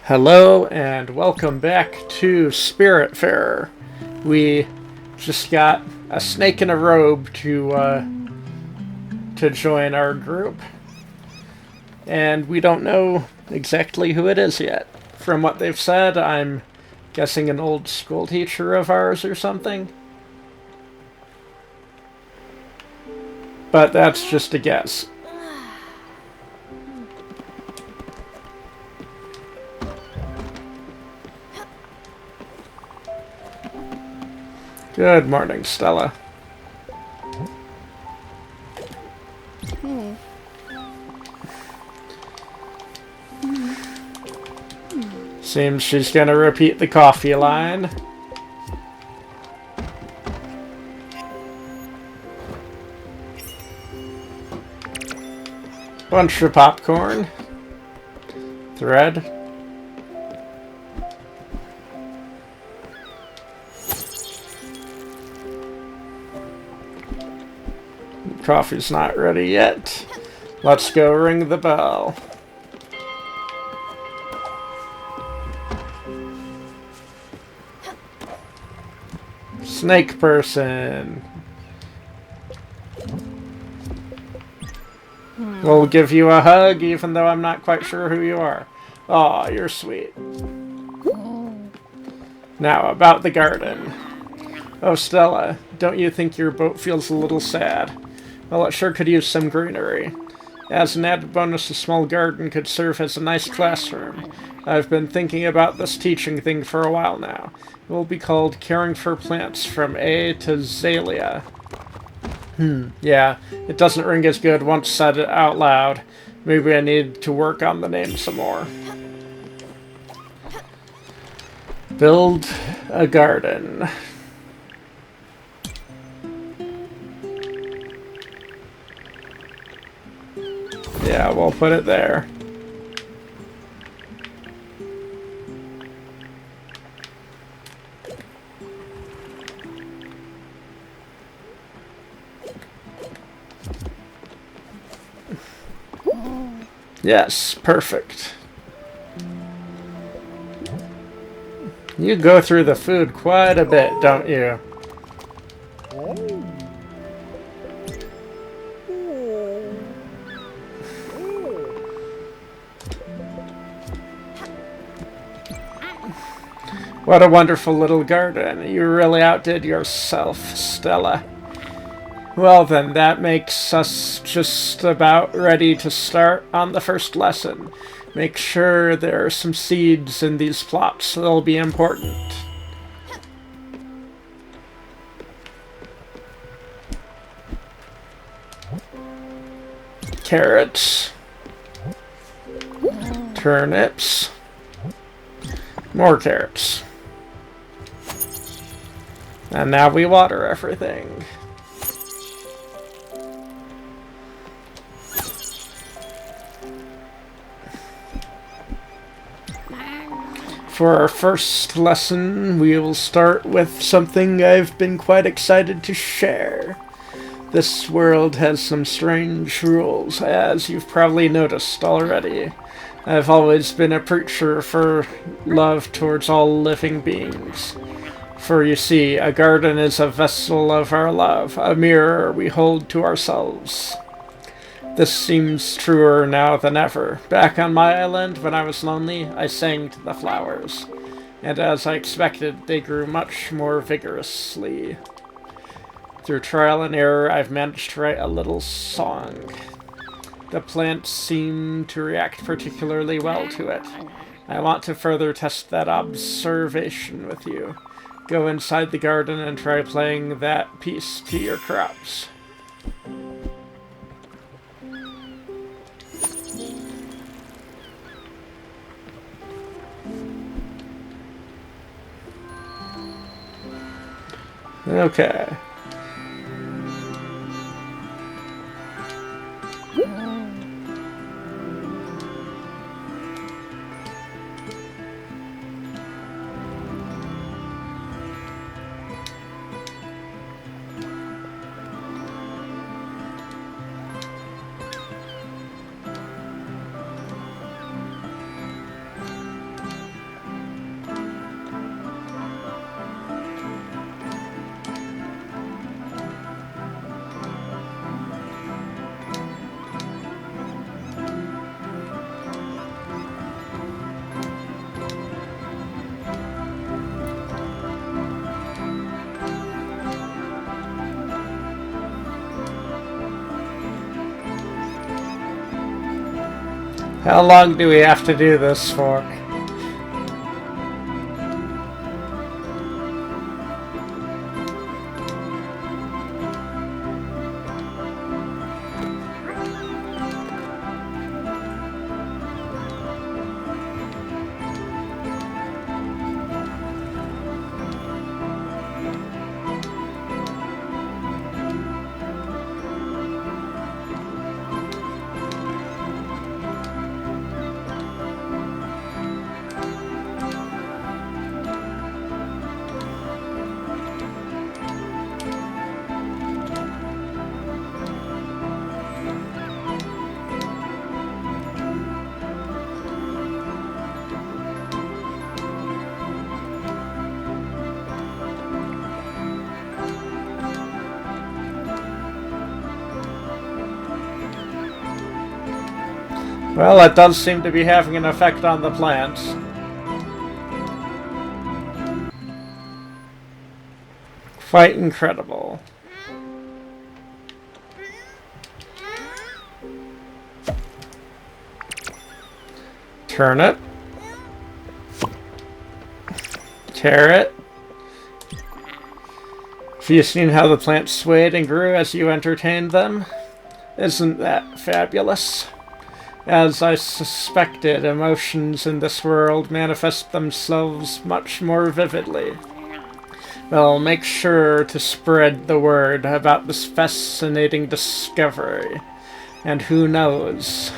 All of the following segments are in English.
Hello and welcome back to Spiritfarer. We just got a snake in a robe to join our group, and we don't know exactly who it is yet. From what they've said, I'm guessing an old school teacher of ours or something. But that's just a guess. Good morning, Stella. Seems she's gonna repeat the coffee line. Bunch of popcorn. Thread. Coffee's not ready yet. Let's go ring the bell. Snake person. We'll give you a hug even though I'm not quite sure who you are. Aw, you're sweet. Now, about the garden. Oh, Stella, don't you think your boat feels a little sad? Well, it sure could use some greenery. As an added bonus, a small garden could serve as a nice classroom. I've been thinking about this teaching thing for a while now. It will be called Caring for Plants from A to Zalia. Yeah, it doesn't ring as good once said it out loud. Maybe I need to work on the name some more. Build a garden. Yeah, we'll put it there. Yes, perfect. You go through the food quite a bit, don't you? What a wonderful little garden. You really outdid yourself, Stella. Well then, that makes us just about ready to start on the first lesson. Make sure there are some seeds in these plots. They'll be important. Carrots. Turnips. More carrots. And now we water everything. For our first lesson, we will start with something I've been quite excited to share. This world has some strange rules, as you've probably noticed already. I've always been a preacher for love towards all living beings. For you see, a garden is a vessel of our love, a mirror we hold to ourselves. This seems truer now than ever. Back on my island, when I was lonely, I sang to the flowers. And as I expected, they grew much more vigorously. Through trial and error, I've managed to write a little song. The plants seem to react particularly well to it. I want to further test that observation with you. Go inside the garden and try playing that piece to your crops. Okay. How long do we have to do this for? Well, that does seem to be having an effect on the plants. Quite incredible. Turnip. Carrot. Have you seen how the plants swayed and grew as you entertained them? Isn't that fabulous? As I suspected, emotions in this world manifest themselves much more vividly. Well, make sure to spread the word about this fascinating discovery. And who knows,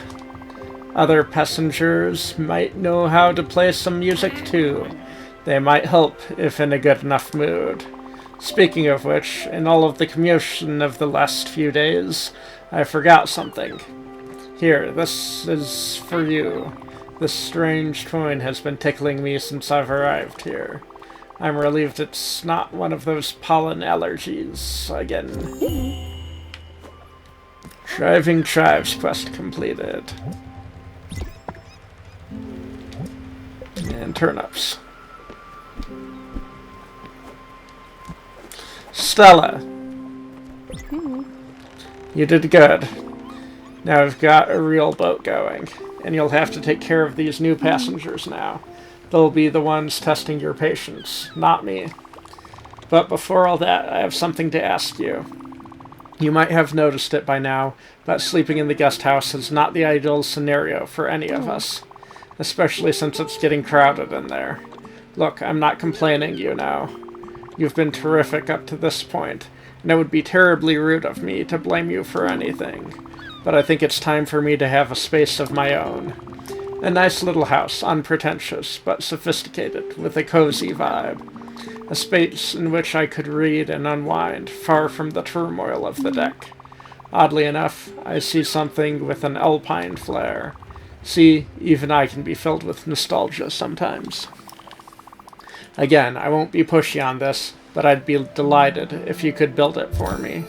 other passengers might know how to play some music too. They might help if in a good enough mood. Speaking of which, in all of the commotion of the last few days, I forgot something. Here, this is for you. This strange coin has been tickling me since I've arrived here. I'm relieved it's not one of those pollen allergies again. Driving Chives quest completed. And turnips. Stella. You did good. Now I've got a real boat going, and you'll have to take care of these new passengers now. They'll be the ones testing your patience, not me. But before all that, I have something to ask you. You might have noticed it by now, but sleeping in the guest house is not the ideal scenario for any of us, especially since it's getting crowded in there. Look, I'm not complaining, you know. You've been terrific up to this point, and it would be terribly rude of me to blame you for anything. But I think it's time for me to have a space of my own. A nice little house, unpretentious, but sophisticated, with a cozy vibe. A space in which I could read and unwind, far from the turmoil of the deck. Oddly enough, I see something with an alpine flair. See, even I can be filled with nostalgia sometimes. Again, I won't be pushy on this, but I'd be delighted if you could build it for me.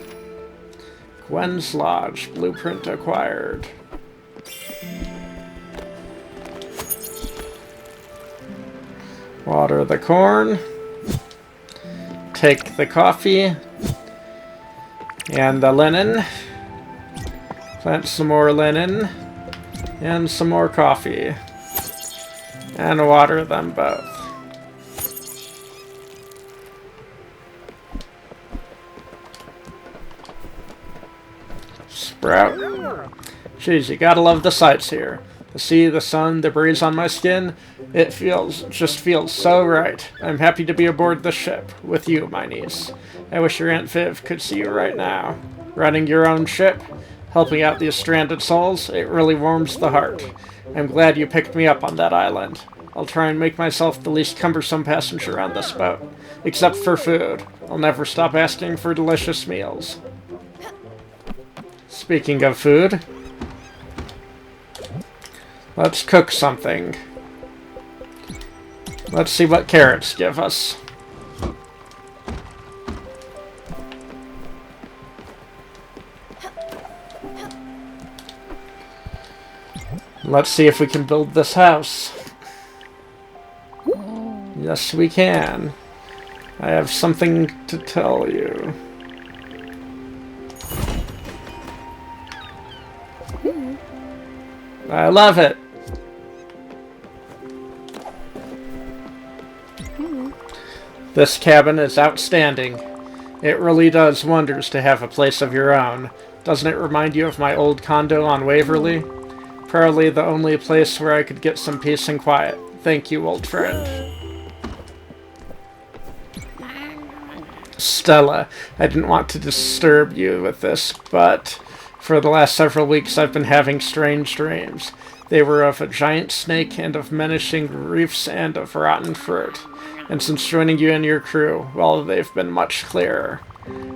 Gwen's Lodge, blueprint acquired. Water the corn. Take the coffee. And the linen. Plant some more linen. And some more coffee. And water them both. Sprout. Jeez, you gotta love the sights here. The sea, the sun, the breeze on my skin. It just feels so right. I'm happy to be aboard the ship with you, my niece. I wish your Aunt Viv could see you right now. Running your own ship, helping out these stranded souls, it really warms the heart. I'm glad you picked me up on that island. I'll try and make myself the least cumbersome passenger on this boat. Except for food. I'll never stop asking for delicious meals. Speaking of food, let's cook something. Let's see what carrots give us. Let's see if we can build this house. Yes, we can. I have something to tell you. I love it. This cabin is outstanding. It really does wonders to have a place of your own. Doesn't it remind you of my old condo on Waverly? Probably the only place where I could get some peace and quiet. Thank you, old friend. Stella, I didn't want to disturb you with this, but for the last several weeks I've been having strange dreams. They were of a giant snake and of menacing reefs and of rotten fruit. And since joining you and your crew, well, they've been much clearer.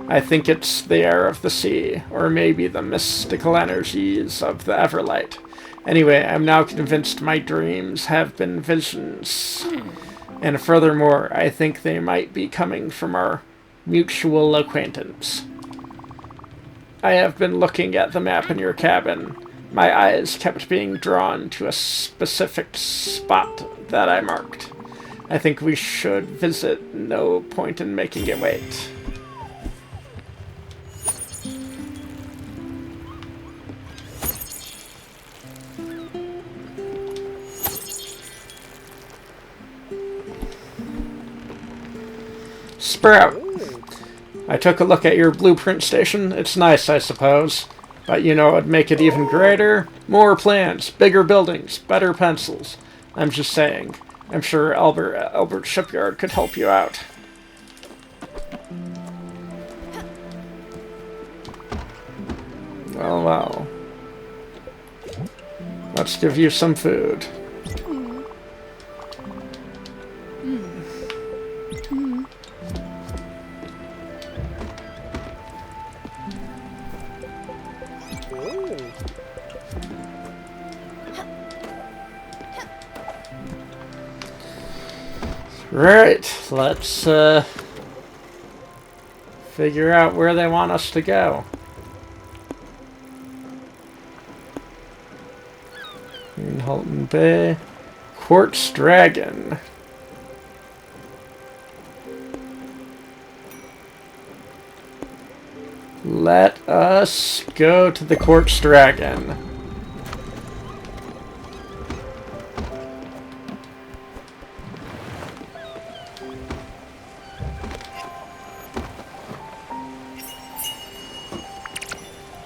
I think it's the air of the sea, or maybe the mystical energies of the Everlight. Anyway, I'm now convinced my dreams have been visions. And furthermore, I think they might be coming from our mutual acquaintance. I have been looking at the map in your cabin. My eyes kept being drawn to a specific spot that I marked. I think we should visit. No point in making it wait. Sprout! I took a look at your blueprint station. It's nice, I suppose. But you know what would make it even greater? More plans, bigger buildings, better pencils. I'm just saying. I'm sure Albert Shipyard could help you out. Well, well. Let's give you some food. Right, let's figure out where they want us to go. In Halton Bay. Quartz Dragon. Let us go to the Quartz Dragon.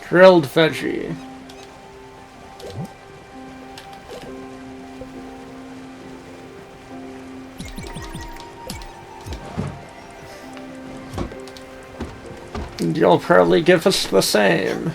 Grilled veggie. And you'll probably give us the same.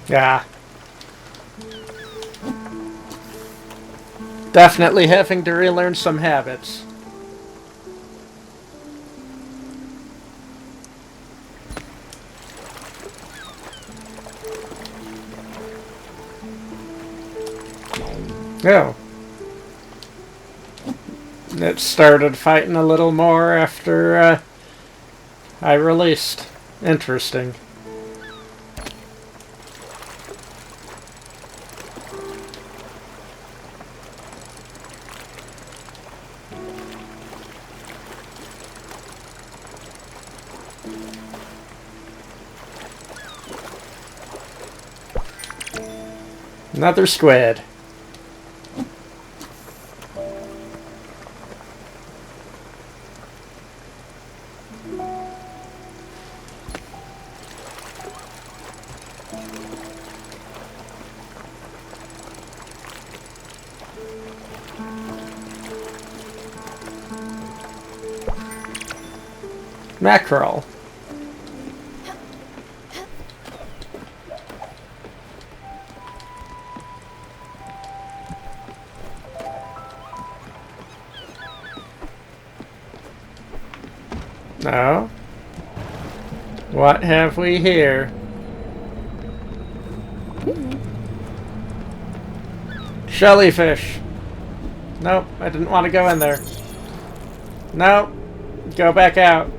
Yeah. Definitely having to relearn some habits. Oh. It started fighting a little more after I released. Interesting. Another squid. Mackerel. No. What have we here? Jellyfish. Nope, I didn't want to go in there. No. Go back out.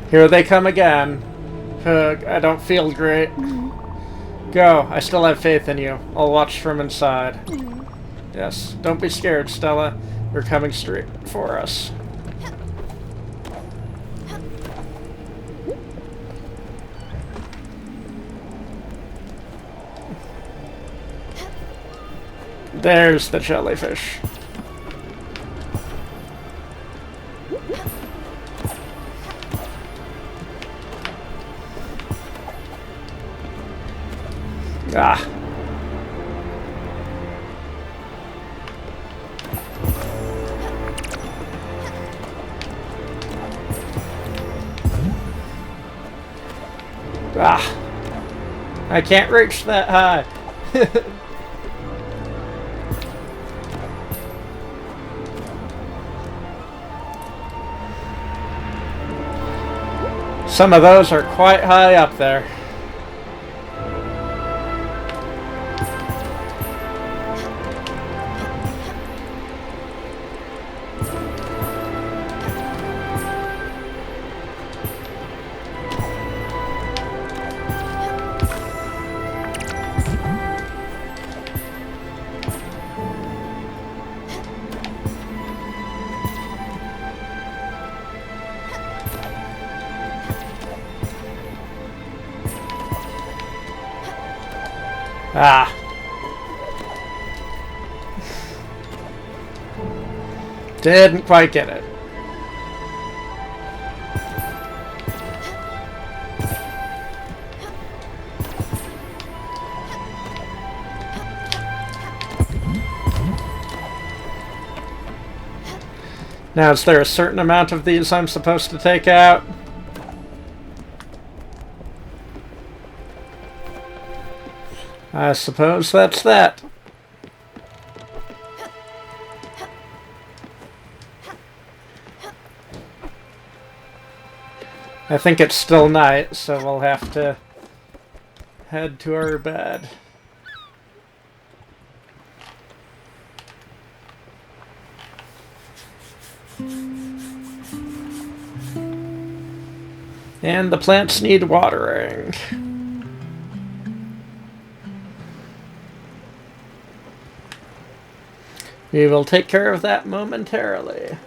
Here they come again. I don't feel great. Go. I still have faith in you. I'll watch from inside. Yes. Don't be scared, Stella. They're coming straight for us. There's the jellyfish. Ah. Ah. I can't reach that high. Some of those are quite high up there. Ah. Didn't quite get it. Now, is there a certain amount of these I'm supposed to take out? I suppose that's that. I think it's still night, so we'll have to head to our bed. And the plants need watering. We will take care of that momentarily.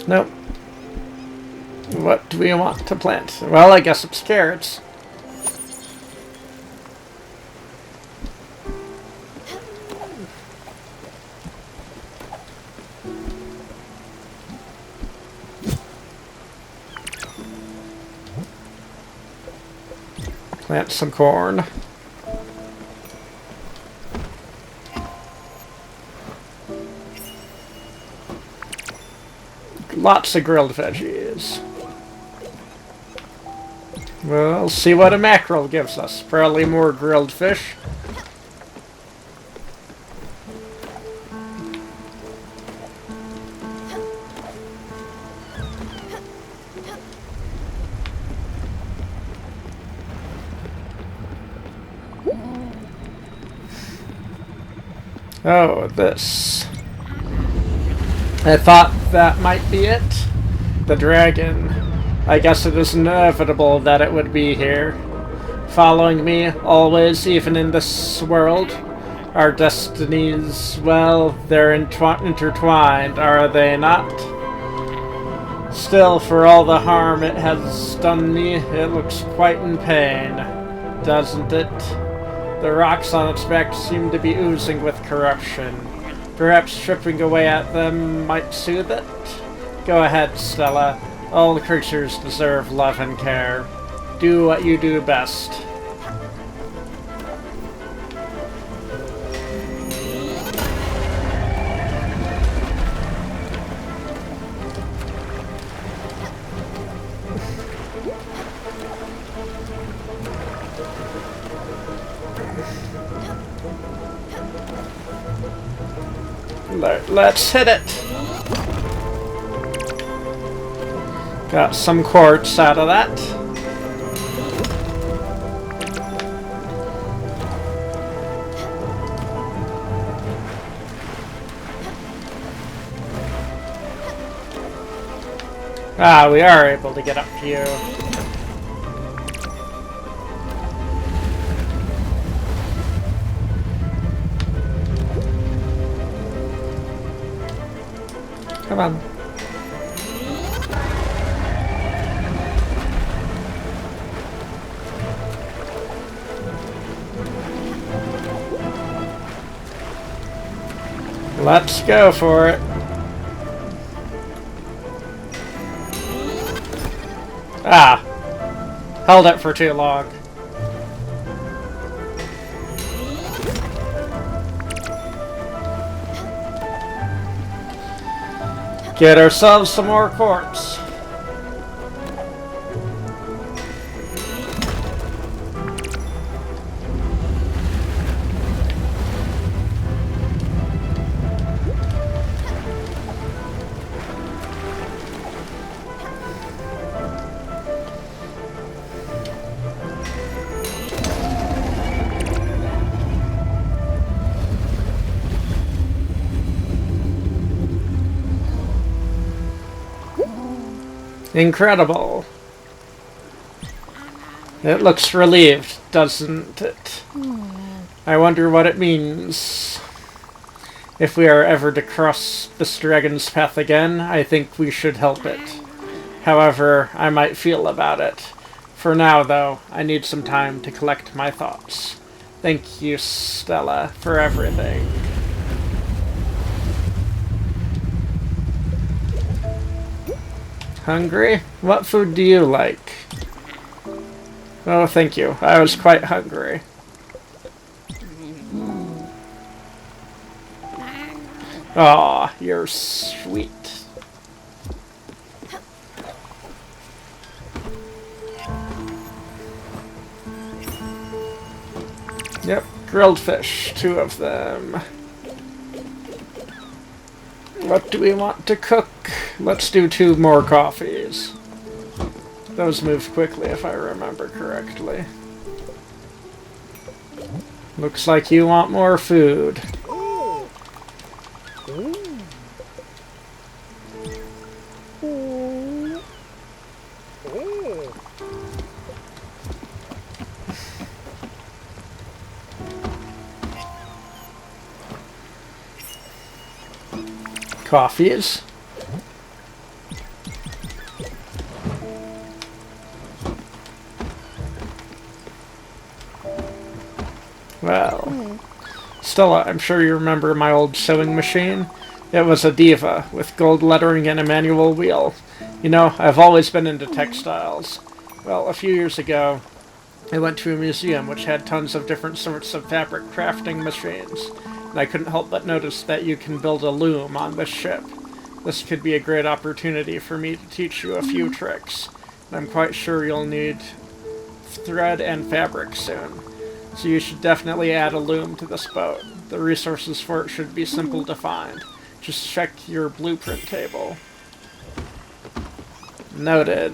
Nope. What do we want to plant? Well, I guess it's carrots. Plant some corn. Lots of grilled veggies. We'll see what a mackerel gives us. Probably more grilled fish. Oh, this. I thought that might be it. The dragon. I guess it is inevitable that it would be here. Following me, always, even in this world. Our destinies, well, they're intertwined, are they not? Still, for all the harm it has done me, it looks quite in pain, doesn't it? The rocks on its back seem to be oozing with corruption. Perhaps chipping away at them might soothe it? Go ahead, Stella. All creatures deserve love and care. Do what you do best. Let's hit it. Got some quartz out of that. Ah, we are able to get up to you. Come on. Let's go for it. Ah. Held it for too long. Get ourselves some more quartz. Incredible. It looks relieved, doesn't it? I wonder what it means. If we are ever to cross this dragon's path again, I think we should help it. However, I might feel about it. For now, though, I need some time to collect my thoughts. Thank you, Stella, for everything. Hungry? What food do you like? Oh, thank you. I was quite hungry. Aw, you're sweet. Yep, grilled fish, 2 of them. What do we want to cook? Let's do 2 more coffees. Those move quickly if I remember correctly. Looks like you want more food. Coffees. Well, Stella, I'm sure you remember my old sewing machine. It was a Diva with gold lettering and a manual wheel. You know, I've always been into textiles. Well, a few years ago, I went to a museum which had tons of different sorts of fabric crafting machines. And I couldn't help but notice that you can build a loom on this ship. This could be a great opportunity for me to teach you a few tricks. And I'm quite sure you'll need thread and fabric soon. So you should definitely add a loom to this boat. The resources for it should be simple to find. Just check your blueprint table. Noted.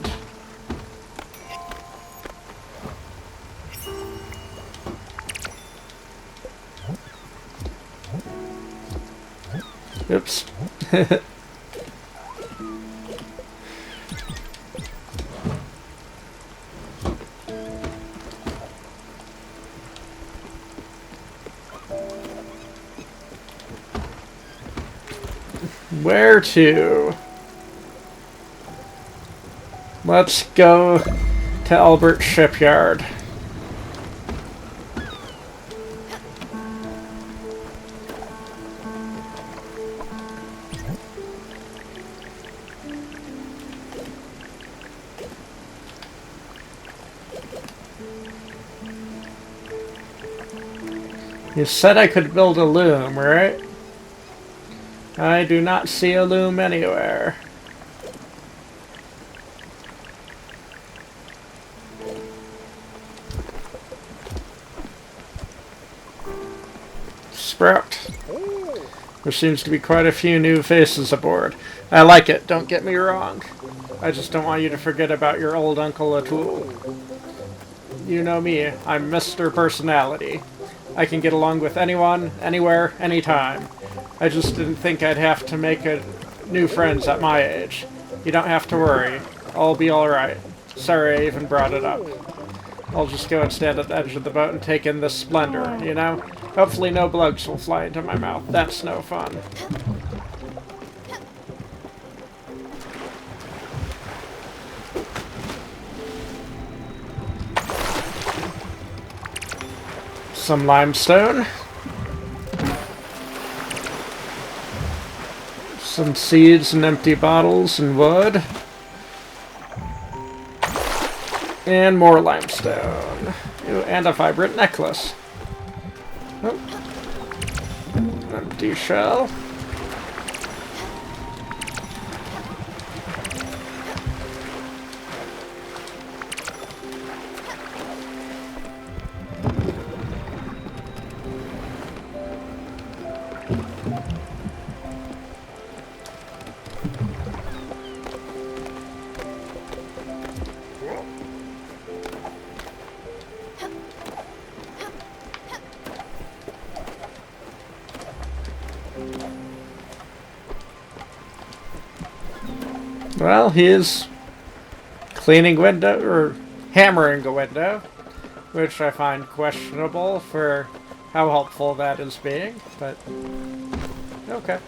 Oops. Where to? Let's go to Albert Shipyard. You said I could build a loom, right? I do not see a loom anywhere. Sprout. There seems to be quite a few new faces aboard. I like it, don't get me wrong. I just don't want you to forget about your old Uncle Atul. You know me, I'm Mr. Personality. I can get along with anyone, anywhere, anytime. I just didn't think I'd have to make new friends at my age. You don't have to worry. I'll be alright. Sorry I even brought it up. I'll just go and stand at the edge of the boat and take in this splendor, you know? Hopefully no bugs will fly into my mouth. That's no fun. Some limestone. Some seeds and empty bottles and wood. And more limestone. Ooh, and a vibrant necklace. Oh. Empty shell. Well, he is cleaning window, or hammering a window, which I find questionable for how helpful that is being, but okay.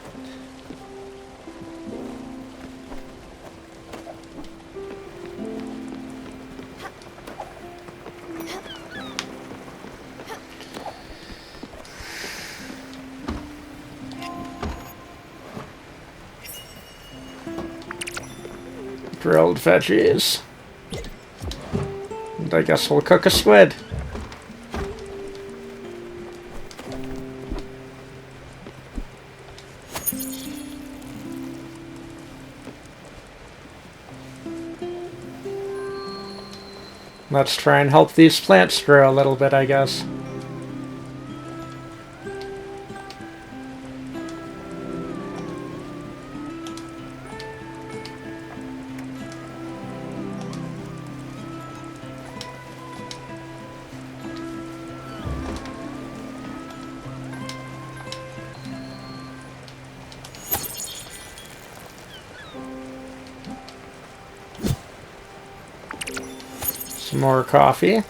Grilled veggies. And I guess we'll cook a squid. Let's try and help these plants grow a little bit, I guess. Some more coffee.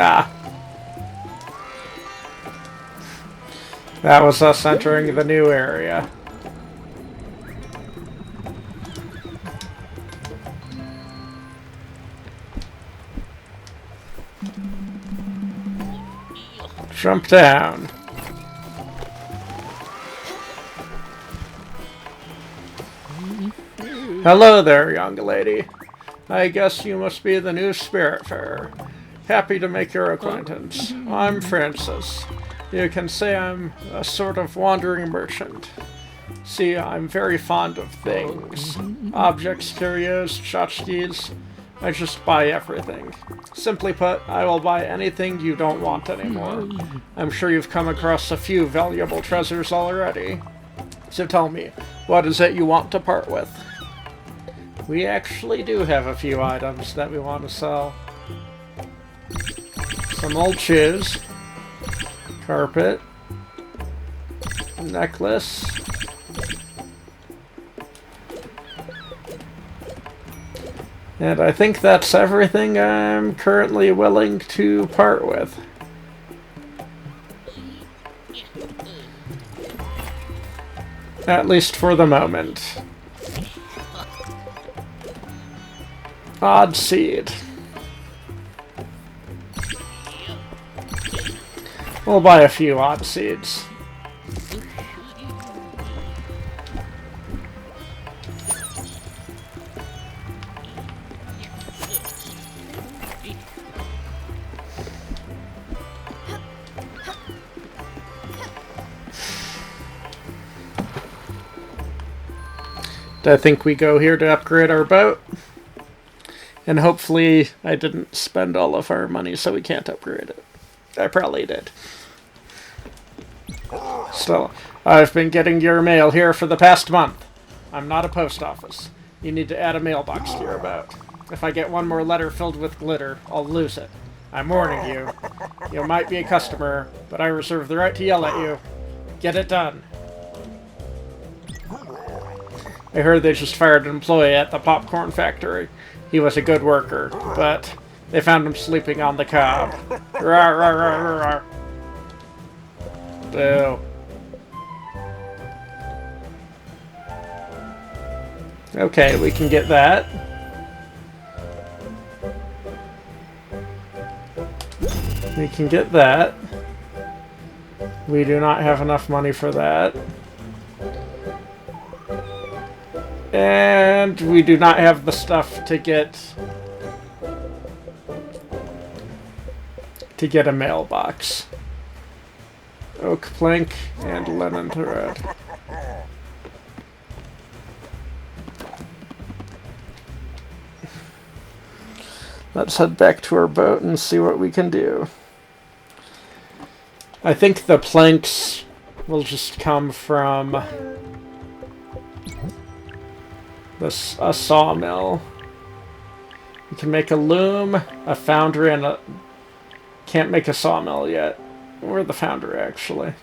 Ah. That was us entering the new area. Jump down. Hello there, young lady. I guess you must be the new Spiritfarer. Happy to make your acquaintance. I'm Francis. You can say I'm a sort of wandering merchant. See, I'm very fond of things. Objects, curios, tchotchkes. I just buy everything. Simply put, I will buy anything you don't want anymore. I'm sure you've come across a few valuable treasures already. So tell me, what is it you want to part with? We actually do have a few items that we want to sell. Some old shoes. Carpet. Necklace. And I think that's everything I'm currently willing to part with. At least for the moment. Odd seed. We'll buy a few odd seeds. I think we go here to upgrade our boat. And hopefully I didn't spend all of our money so we can't upgrade it. I probably did. Still, I've been getting your mail here for the past month. I'm not a post office. You need to add a mailbox to your boat. If I get one more letter filled with glitter, I'll lose it. I'm warning you. You might be a customer, but I reserve the right to yell at you. Get it done. I heard they just fired an employee at the popcorn factory. He was a good worker, but they found him sleeping on the cob. Rawr, rawr, rawr, rawr. Boo. Okay, we can get that. We can get that. We do not have enough money for that. And we do not have the stuff to get a mailbox. Oak plank and lemon thread. Let's head back to our boat and see what we can do. I think the planks will just come from a sawmill. We can make a loom, a foundry, and a... Can't make a sawmill yet. Or the foundry, actually.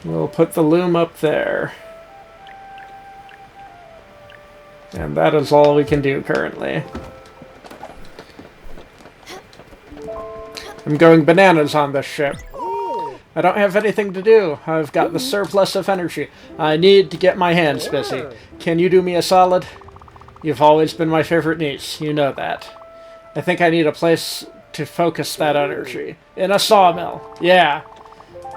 We'll put the loom up there. And that is all we can do currently. I'm going bananas on this ship. I don't have anything to do. I've got the surplus of energy. I need to get my hands busy. Can you do me a solid? You've always been my favorite niece. You know that. I think I need a place to focus that energy. In a sawmill. Yeah.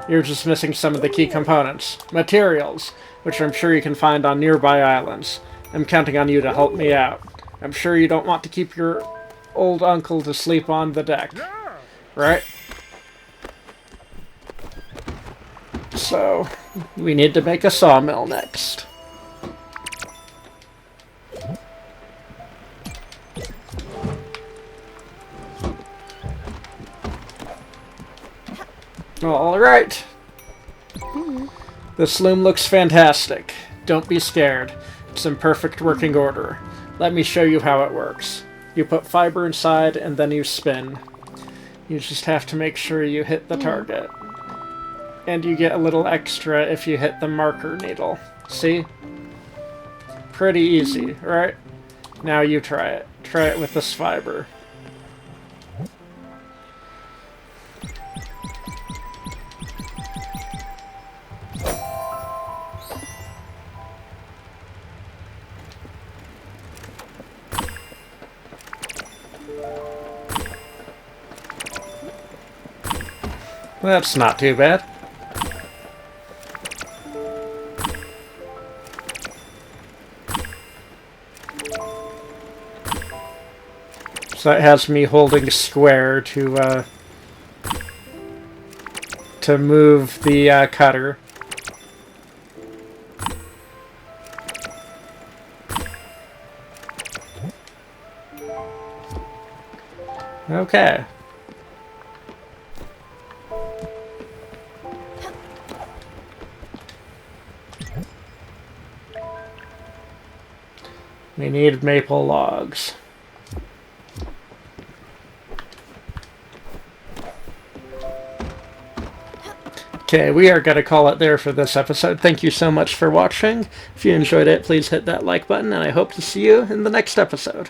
You're just missing some of the key components. Materials, which I'm sure you can find on nearby islands. I'm counting on you to help me out. I'm sure you don't want to keep your old uncle to sleep on the deck. Right? So, we need to make a sawmill next. Alright. This loom looks fantastic. Don't be scared. It's in perfect working order. Let me show you how it works. You put fiber inside and then you spin. You just have to make sure you hit the target. And you get a little extra if you hit the marker needle. See? Pretty easy, right? Now you try it. Try it with this fiber. That's not too bad. So that has me holding square to move the cutter. Okay. We need maple logs. Okay, we are going to call it there for this episode. Thank you so much for watching. If you enjoyed it, please hit that like button, and I hope to see you in the next episode.